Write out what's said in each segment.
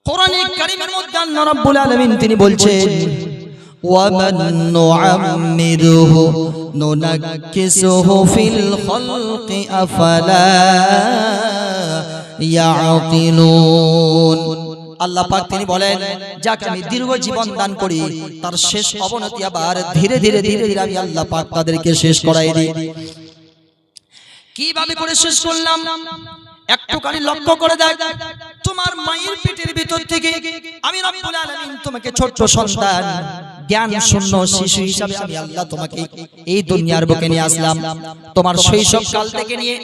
কোরআনে কারীমের মধ্যে আল্লাহ রাব্বুল আলামিন তিনি বলছেন وَمَن نُّعَمِّرْهُ نُنَكِّسْهُ فِي الْخَلْقِ أَفَلَا يَعْقِلُونَ। আল্লাহ পাক তিনি বলেন, যাকে আমি দীর্ঘ জীবন দান করি তার শেষ অবনতি আবার ধীরে ধীরে আমি আল্লাহ পাক তাদেরকে শেষ করাই দিই। কিভাবে করে শেষ করলাম একটুখানি লক্ষ্য করে দেখ। তোমার মায়ের পেটের ভিতর থেকে আমি রব্বুল আলামিন তোমাকে ছোট্ট সন্তান জ্ঞান শূন্য শিশু হিসাবে আমি আল্লাহ তোমাকে এই দুনিয়ার বুকে নিয়ে আসলাম। তোমার শৈশব কাল থেকে নিয়ে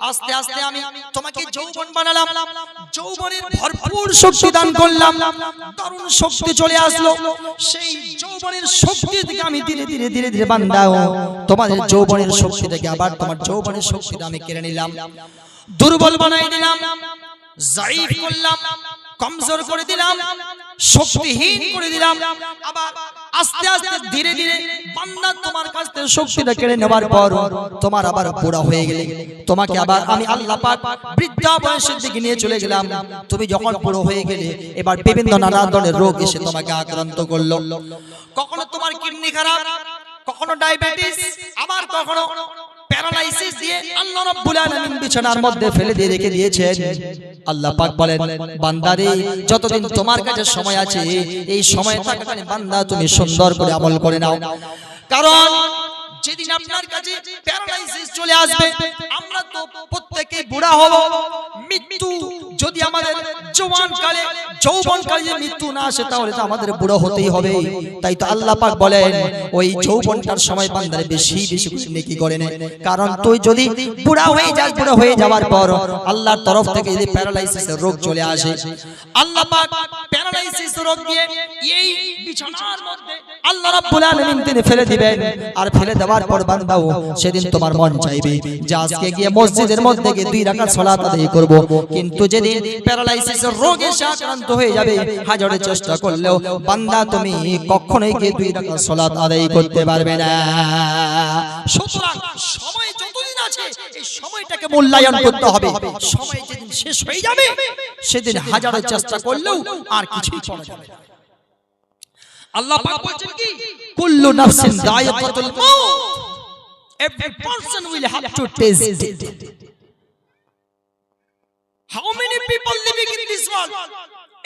আস্তে আস্তে আমি তোমাকে যৌবন বানালাম, যৌবনের ভরপুর শক্তি দান করলাম, দারুণ শক্তি চলে আসলো। সেই যৌবনের শক্তি থেকে আমি ধীরে ধীরে বান্দাও তোমাদের যৌবনের শক্তি থেকে আবার তোমার যৌবনের শক্তিটা আমি কেড়ে নিলাম, দুর্বল বানাই দিলাম, জাইফ করলাম, কমজোর করে দিলাম, শক্তিহীন করে দিলাম। আবার আস্তে আস্তে ধীরে ধীরে বান্দা তোমার কাছ থেকে শক্তিটা কেড়ে নেবার পর তোমার আবার বুড়া হয়ে গেলে তোমাকে আবার আমি আল্লাহ পাক বৃদ্ধা বয়সের দিকে নিয়ে চলে গেলাম। তুমি যখন বুড়ো হয়ে গেলে এবার বিভিন্ন নানা ধরনের রোগ এসে তোমাকে আক্রান্ত করলো। কখনো তোমার কিডনি খারাপ, কখনো ডায়াবেটিস, আবার কখনো প্যারালাইসিস দিয়ে আল্লাহ রাব্বুল আলামিন বিছানার মধ্যে ফেলে দিয়ে রেখে দিয়েছেন। আল্লাহ পাক বলেন, বান্দারে যতদিন তোমার কাছে সময় আছে এই সময় থাকাকালীন বান্দা তুমি সুন্দর করে আমল করে নাও। কারণ যেদিন আপনার কাছে প্যারালাইসিস চলে আসবে আমরা তো প্রত্যেকেই বুড়া হব। মৃত্যু যদি আমাদের জওয়ানকালে যৌবনকালে মৃত্যু না আসে তাহলে তো আমাদের বুড়ো হতেই হবে। তাই তো আল্লাহ পাক বলেন ওই যৌবনটার সময় বান্দারে বেশি বেশি নেকি করে নে। কারণ তুই যদি বুড়া হয়ে যাস, বুড়া হয়ে যাওয়ার পর আল্লাহর তরফ থেকে যদি প্যারালাইসিসের রোগ চলে আসে, আল্লাহ পাক প্যারালাইসিস রোগ দিয়ে এই বিছানার মধ্যে আল্লাহ রাব্বুল আলামিন তিনি ফেলে দিবেন। আর ফেলে দেওয়ার পর বান্দাও সেদিন তোমার মন চাইবে যে আজকে গিয়ে মসজিদের মধ্যে গিয়ে 2 রাকাত সালাত আদায় করব। কিন্তু যেদিন প্যারালাইসিসের রোগে আক্রান্ত হয়ে যাবে হাজারে চেষ্টা করলেও বান্দা তুমি কখনোই গিয়ে 2 রাকাত সালাত আদায় করতে পারবে না। সুতরাং সময় যতদিন আছে এই সময়টাকে মূল্যায়ন করতে হবে। সময় যেদিন শেষ হয়ে যাবে সেদিন হাজারে চেষ্টা করলেও আর কিছুই করা যাবে না। আল্লাহ পাক বলেন কি, কুল্লু নাফসিন যায়িকাতুল মাউত, every person will have to taste it. How many people living in this world?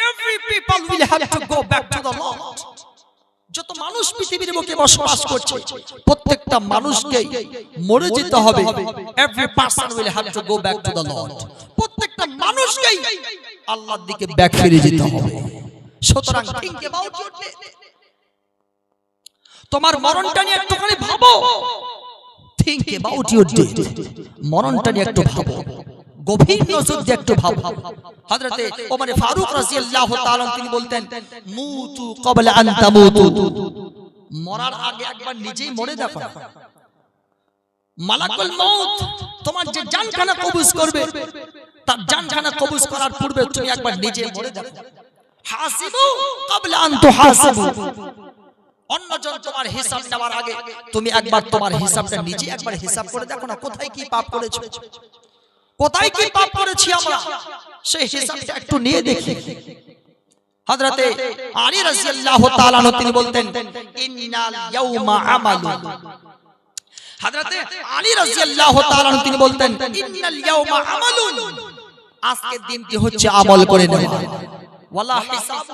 Every people will have to go back to the Lord. যত মানুষ পৃথিবীর বুকে বসবাস করছে প্রত্যেকটা মানুষকে মরে যেতে হবে। Every person will have to go back to the Lord. প্রত্যেকটা মানুষকে আল্লাহর দিকে ব্যাক ফিরে যেতে হবে। সুতরাং think about your death. তোমার মরণটা নিয়ে একটুখানি ভাবো। think about your death. মরণটা নিয়ে একটু ভাবো, গভীর নজর দিয়ে একটু ভাবো। হযরতে ওমর ফারুক রাদিয়াল্লাহু তাআলা তিনি বলতেন, মুতু ক্বাবলা আন তামুতু, মরার আগে একবার নিজেই মরে দেখো। মালাকুল মউত তোমার যে জানখানা কবজ করবে তার জানখানা কবজ করার পূর্বে তুমি একবার নিজে মরে দেখো। হাসিবু ক্বাবলা আন তুহাসিবু, অন্যজন তোমার হিসাব নেওয়ার আগে তুমি একবার তোমার হিসাবটা নিজে একবার হিসাব করে দেখো না, কোথায় কি পাপ করেছো, কোথায় কি পাপ করেছি আমরা, সেই হিসাবটা একটু নিয়ে দেখি। হযরতে আলী রাদিয়াল্লাহু তাআলা তিনি বলতেন, ইন্নাল ইয়াউমা আমালু। হযরতে আলী রাদিয়াল্লাহু তাআলা তিনি বলতেন, ইন্নাল ইয়াউমা আমালুন, আজকের দিনটি হচ্ছে আমল করে নেওয়া। ওয়ালা হিসাব,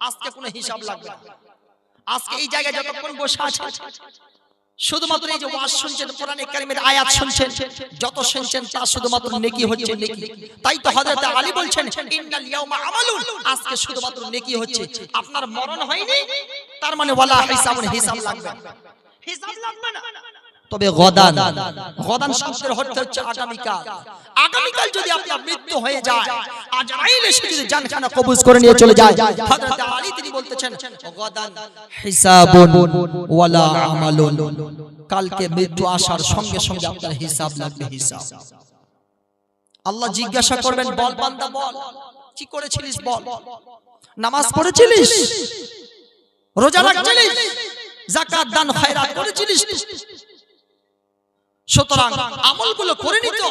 আজকে কোনো হিসাব লাগবে না। আজকে এই জায়গায় যতক্ষণ বসে আছেন শুধুমাত্র এই যে ওয়াজ শুনছেন, কোরআনে কারীমের আয়াত শুনছেন, যত শুনছেন তা শুধুমাত্র নেকি হচ্ছে, নেকি। তাই তো হযরত আলী বলছেন, ইন্নাল ইয়াউমা আমালুন, আজকে শুধুমাত্র নেকি হচ্ছে। আপনার মরণ হয়নি তার মানে ওয়ালা হিসাবুন, হিসাব লাগবে, হিসাব লাগবে না। তবে গদান, গদান শব্দের অর্থ হচ্ছে আগামীকাল। আগামীকাল যদি আপনার মৃত্যু হয়ে যায়, আজরাইল এসে যদি জানখানা কবজ করে নিয়ে চলে যায়, হযরত আলী তিনি বলতেছেন, গদান হিসাবুন ওয়ালা আমালুন, কালকে মৃত্যু আসার সঙ্গে সঙ্গে আপনার হিসাব লাগবে, হিসাব। আল্লাহ জিজ্ঞাসা করবেন, বল বান্দা বল, কি করেছিলিস বল, নামাজ পড়েছিলিস, রোজা রাখছিলিস, যাকাত দান খায়রাত করেছিলিস। সুতরাং আমলগুলো করে নিতে